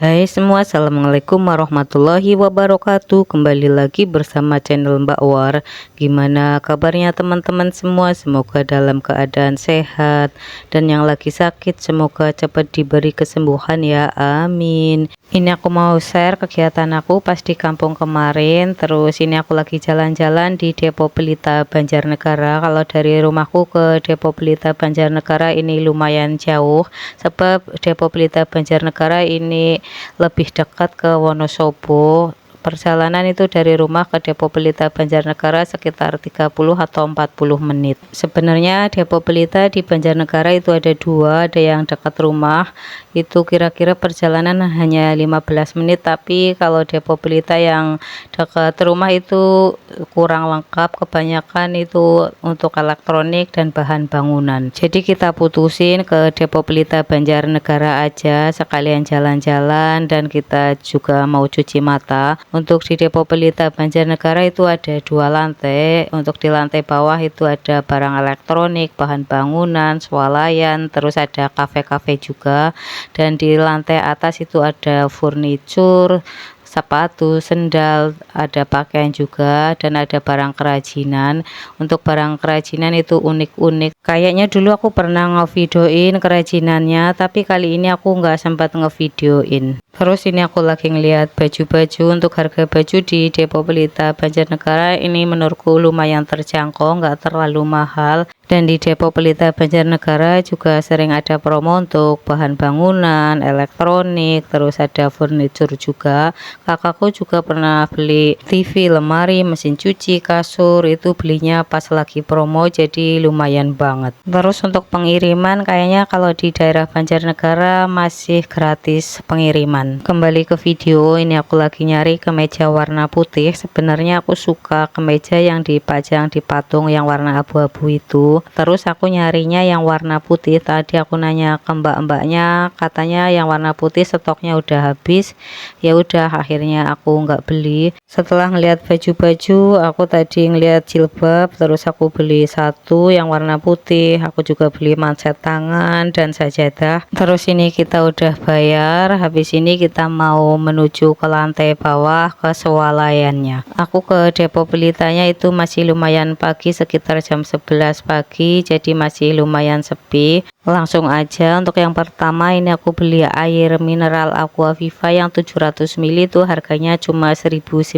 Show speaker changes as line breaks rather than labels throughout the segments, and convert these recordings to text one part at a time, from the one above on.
Hai semua, assalamualaikum warahmatullahi wabarakatuh. Kembali lagi bersama channel Mbak War. Gimana kabarnya teman-teman semua? Semoga dalam keadaan sehat, dan yang lagi sakit semoga cepat diberi kesembuhan ya, amin. Ini aku mau share kegiatan aku pas di kampung kemarin. Terus ini aku lagi jalan-jalan di Depo Pelita Banjarnegara. Kalau dari rumahku ke Depo Pelita Banjarnegara ini lumayan jauh, sebab Depo Pelita Banjarnegara ini lebih dekat ke Wonosobo. Perjalanan itu dari rumah ke Depo Pelita Banjarnegara sekitar 30 atau 40 menit. Sebenarnya Depo Pelita di Banjarnegara itu ada dua, ada yang dekat rumah itu kira-kira perjalanan hanya 15 menit, tapi kalau Depo Pelita yang dekat rumah itu kurang lengkap, kebanyakan itu untuk elektronik dan bahan bangunan. Jadi kita putusin ke Depo Pelita Banjarnegara aja, sekalian jalan-jalan dan kita juga mau cuci mata. Untuk di Depo Pelita Banjarnegara itu ada dua lantai. Untuk di lantai bawah itu ada barang elektronik, bahan bangunan, swalayan, terus ada kafe-kafe juga. Dan di lantai atas itu ada furnitur, sepatu, sendal, ada pakaian juga, dan ada barang kerajinan. Untuk barang kerajinan itu unik-unik. Kayaknya dulu aku pernah ngevideoin kerajinannya, tapi kali ini aku nggak sempat ngevideoin. Terus ini aku lagi ngeliat baju-baju. Untuk harga baju di Depo Pelita Banjarnegara ini menurutku lumayan terjangkau, nggak terlalu mahal. Dan di Depo Pelita Banjarnegara juga sering ada promo untuk bahan bangunan, elektronik, terus ada furnitur juga. Kakakku juga pernah beli TV, lemari, mesin cuci, kasur, itu belinya pas lagi promo, jadi lumayan banget. Terus untuk pengiriman kayaknya kalau di daerah Banjarnegara masih gratis pengiriman. Kembali ke video, ini aku lagi nyari kemeja warna putih. Sebenarnya aku suka kemeja yang dipajang di patung yang warna abu-abu itu. Terus aku nyarinya yang warna putih. Tadi aku nanya ke mbak-mbaknya, katanya yang warna putih stoknya udah habis. Ya udah, akhirnya aku nggak beli. Setelah ngeliat baju-baju, aku tadi ngeliat jilbab, terus aku beli satu yang warna putih. Aku juga beli manset tangan dan sajadah. Terus ini kita udah bayar, habis ini kita mau menuju ke lantai bawah ke swalayannya. Aku ke Depo Pelitanya itu masih lumayan pagi, sekitar jam 11 pagi, jadi masih lumayan sepi. Langsung aja, untuk yang pertama ini aku beli air mineral Aquaviva yang 700 ml itu harganya cuma 1.900,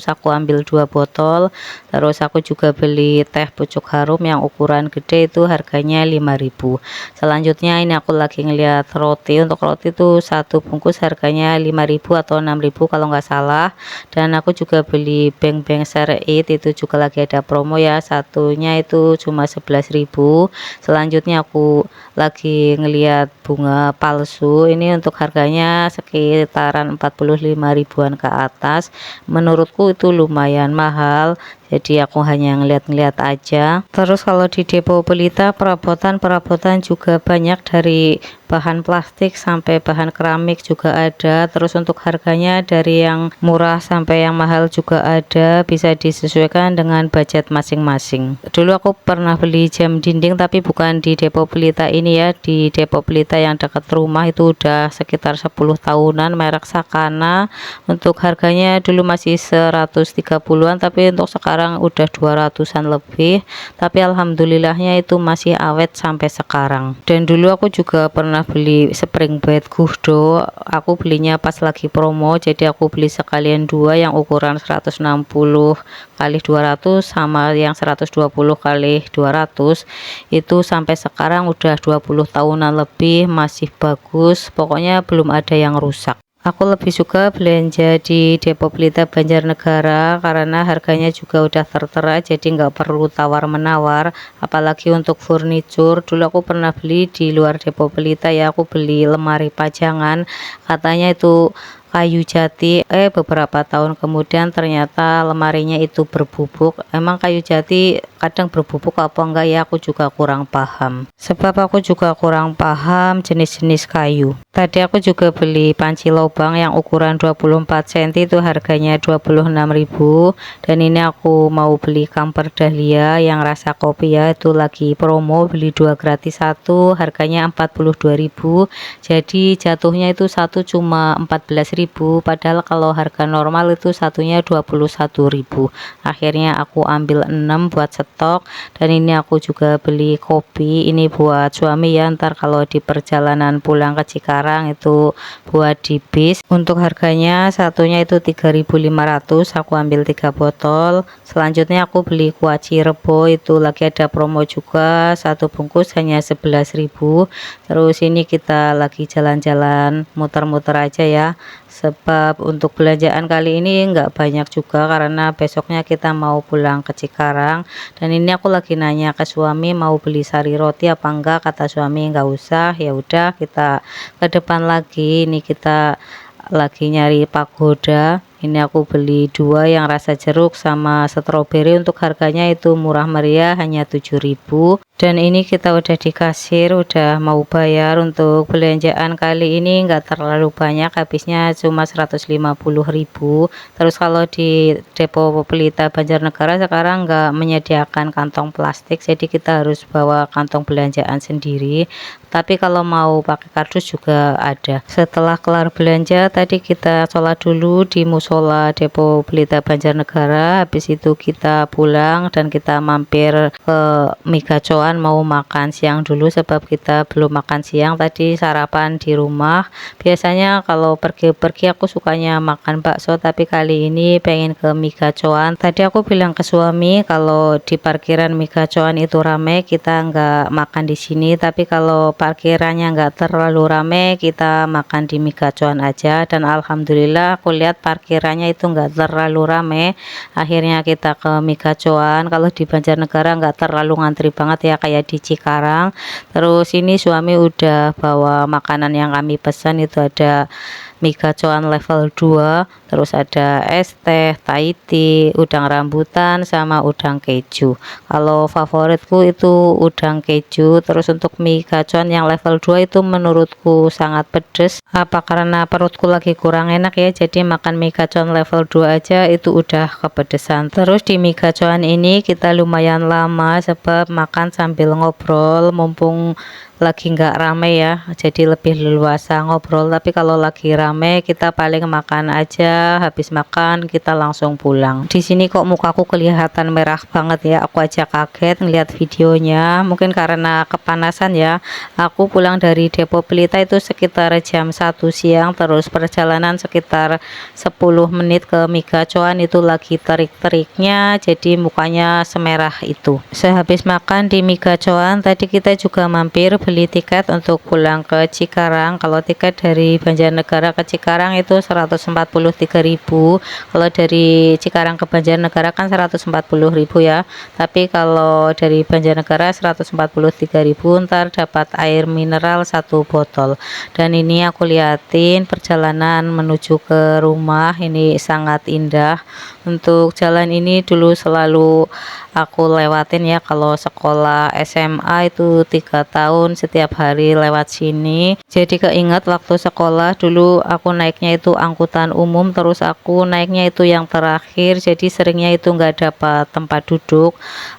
aku ambil 2 botol. Terus aku juga beli teh pucuk harum yang ukuran gede itu harganya 5.000. Selanjutnya ini aku lagi ngeliat roti. Untuk roti itu satu bungkus harganya 5.000 atau 6.000 kalau nggak salah. Dan aku juga beli beng-beng serait, itu juga lagi ada promo ya, satunya itu cuma 11.000. Selanjutnya aku lagi ngeliat bunga palsu, ini untuk harganya sekitaran 45 ribuan ke atas. Menurutku itu lumayan mahal, jadi aku hanya ngeliat-ngeliat aja. Terus kalau di Depo Pelita perabotan juga banyak, dari bahan plastik sampai bahan keramik juga ada. Terus untuk harganya dari yang murah sampai yang mahal juga ada, bisa disesuaikan dengan budget masing-masing. Dulu aku pernah beli jam dinding, tapi bukan di Depo Pelita ini ya, di Depo Pelita yang dekat rumah, itu udah sekitar 10 tahunan, merek Sakana. Untuk harganya dulu masih 130-an, tapi untuk sekarang udah 200-an lebih. Tapi alhamdulillahnya itu masih awet sampai sekarang. Dan dulu aku juga pernah beli spring bed Guhdo, aku belinya pas lagi promo, jadi aku beli sekalian dua yang ukuran 160 kali 200 sama yang 120 kali 200. Itu sampai sekarang udah 20 tahunan lebih, masih bagus, pokoknya belum ada yang rusak. Aku lebih suka belanja di Depo Pelita Banjarnegara karena harganya juga udah tertera, jadi nggak perlu tawar-menawar. Apalagi untuk furnitur, dulu aku pernah beli di luar Depo Pelita ya, aku beli lemari pajangan, katanya itu kayu jati. Beberapa tahun kemudian ternyata lemarinya itu berbubuk. Emang kayu jati kadang berbubuk apa enggak ya, aku juga kurang paham, sebab aku juga kurang paham jenis-jenis kayu. Tadi aku juga beli panci lobang yang ukuran 24 cm itu harganya 26.000. Dan ini aku mau beli kamper dahlia yang rasa kopi ya, itu lagi promo, beli 2 gratis 1, harganya 42.000. jadi jatuhnya itu satu cuma 14.000, padahal kalau harga normal itu satunya 21.000. akhirnya aku ambil 6 buat stok. Dan ini aku juga beli kopi, ini buat suami ya, ntar kalau di perjalanan pulang ke Cikarang itu buat di bis. Untuk harganya satunya itu 3.500, aku ambil 3 botol. Selanjutnya aku beli kuah Cirebo, itu lagi ada promo juga, satu bungkus hanya 11.000. Terus ini kita lagi jalan-jalan muter-muter aja ya, sebab untuk belanjaan kali ini nggak banyak juga karena besoknya kita mau pulang ke Cikarang. Dan ini aku lagi nanya ke suami mau beli sari roti apa enggak, kata suami nggak usah. Ya udah, kita ke depan lagi. Ini kita lagi nyari pagoda. Ini aku beli 2 yang rasa jeruk sama stroberi, untuk harganya itu murah meriah, hanya 7.000. Dan ini kita udah di kasir, udah mau bayar. Untuk belanjaan kali ini nggak terlalu banyak, habisnya cuma 150.000. Terus kalau di Depo Pelita Banjarnegara sekarang nggak menyediakan kantong plastik, jadi kita harus bawa kantong belanjaan sendiri. Tapi kalau mau pakai kardus juga ada. Setelah kelar belanja tadi kita sholat dulu di musola Depo Pelita Banjarnegara. Habis itu kita pulang dan kita mampir ke Mie Gacoan mau makan siang dulu, sebab kita belum makan siang, tadi sarapan di rumah. Biasanya kalau pergi-pergi aku sukanya makan bakso, tapi kali ini pengen ke Mie Gacoan. Tadi aku bilang ke suami kalau di parkiran Mie Gacoan itu rame, kita nggak makan di sini, tapi kalau parkirannya nggak terlalu rame kita makan di Mie Gacoan aja. Dan alhamdulillah aku lihat parkirannya itu nggak terlalu rame, akhirnya kita ke Mie Gacoan. Kalau di Banjarnegara nggak terlalu ngantri banget ya kayak di Cikarang. Terus ini suami udah bawa makanan yang kami pesan, itu ada Mie Gacoan level 2, terus ada es teh, Thai tea, udang rambutan sama udang keju. Kalau favoritku itu udang keju. Terus untuk Mie Gacoan yang level 2 itu menurutku sangat pedes, apa karena perutku lagi kurang enak ya, jadi makan Mie Gacoan level 2 aja itu udah kepedesan. Terus di Mie Gacoan ini kita lumayan lama sebab makan sambil ngobrol, mumpung lagi nggak rame ya, jadi lebih leluasa ngobrol. Tapi kalau lagi rame kita paling makan aja, habis makan kita langsung pulang. Di sini kok mukaku kelihatan merah banget ya, aku aja kaget ngeliat videonya, mungkin karena kepanasan ya. Aku pulang dari Depo Pelita itu sekitar jam 1 siang, terus perjalanan sekitar 10 menit ke Mie Gacoan, itu lagi terik-teriknya, jadi mukanya semerah itu. Sehabis makan di Mie Gacoan tadi kita juga mampir beli tiket untuk pulang ke Cikarang. Kalau tiket dari Banjarnegara ke Cikarang itu 143.000. Kalau dari Cikarang ke Banjarnegara kan 140.000 ya. Tapi kalau dari Banjarnegara 143.000, ntar dapat air mineral 1 botol. Dan ini aku liatin perjalanan menuju ke rumah, ini sangat indah. Untuk jalan ini dulu selalu aku lewatin ya, kalau sekolah SMA itu 3 tahun setiap hari lewat sini. Jadi keinget waktu sekolah dulu aku naiknya itu angkutan umum, terus aku naiknya itu yang terakhir, jadi seringnya itu nggak dapat tempat duduk.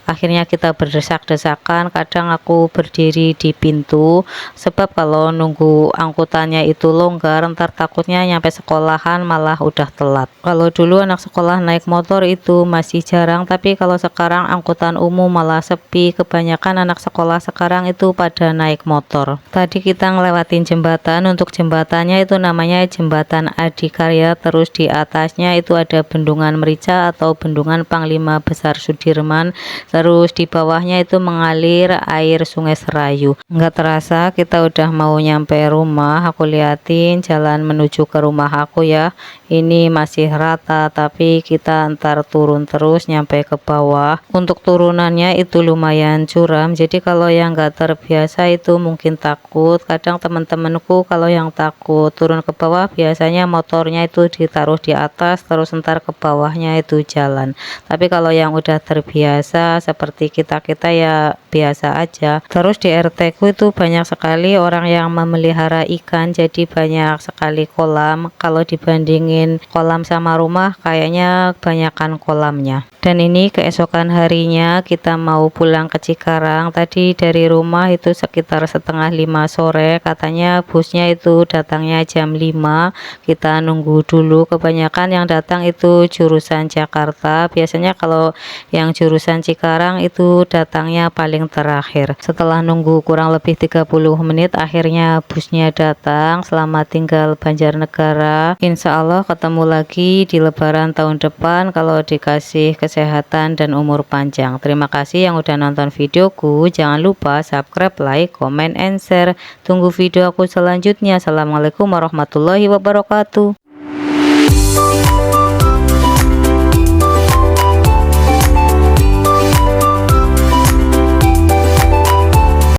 Akhirnya kita berdesak-desakan, kadang aku berdiri di pintu, sebab kalau nunggu angkutannya itu longgar, ntar takutnya nyampe sekolahan malah udah telat. Kalau dulu anak sekolah naik motor itu masih jarang, tapi kalau sekarang angkutan umum malah sepi, kebanyakan anak sekolah sekarang itu pada naik motor. Tadi kita ngelewatin jembatan, untuk jembatannya itu namanya Jembatan Adikarya, terus di atasnya itu ada bendungan Merica atau bendungan Panglima Besar Sudirman, terus di bawahnya itu mengalir air Sungai Serayu. Nggak terasa kita udah mau nyampe rumah. Aku liatin jalan menuju ke rumah aku ya, ini masih rata, tapi kita kita ntar turun terus nyampe ke bawah. Untuk turunannya itu lumayan curam, jadi kalau yang nggak terbiasa itu mungkin takut. Kadang teman-temanku kalau yang takut turun ke bawah biasanya motornya itu ditaruh di atas terus ntar ke bawahnya itu jalan. Tapi kalau yang udah terbiasa seperti kita-kita ya biasa aja. Terus di RT ku itu banyak sekali orang yang memelihara ikan, jadi banyak sekali kolam. Kalau dibandingin kolam sama rumah kayaknya banyakan kolamnya. Dan ini keesokan harinya kita mau pulang ke Cikarang. Tadi dari rumah itu sekitar setengah 5 sore, katanya busnya itu datangnya jam 5. Kita nunggu dulu, kebanyakan yang datang itu jurusan Jakarta. Biasanya kalau yang jurusan Cikarang itu datangnya paling terakhir. Setelah nunggu kurang lebih 30 menit akhirnya busnya datang. Selamat tinggal Banjarnegara, insya Allah ketemu lagi di Lebaran tahun depan kalau dikasih kesehatan dan umur panjang. Terima kasih yang udah nonton videoku, jangan lupa subscribe, like, comment, and share. Tunggu video aku selanjutnya. Assalamualaikum warahmatullahi wabarakatuh.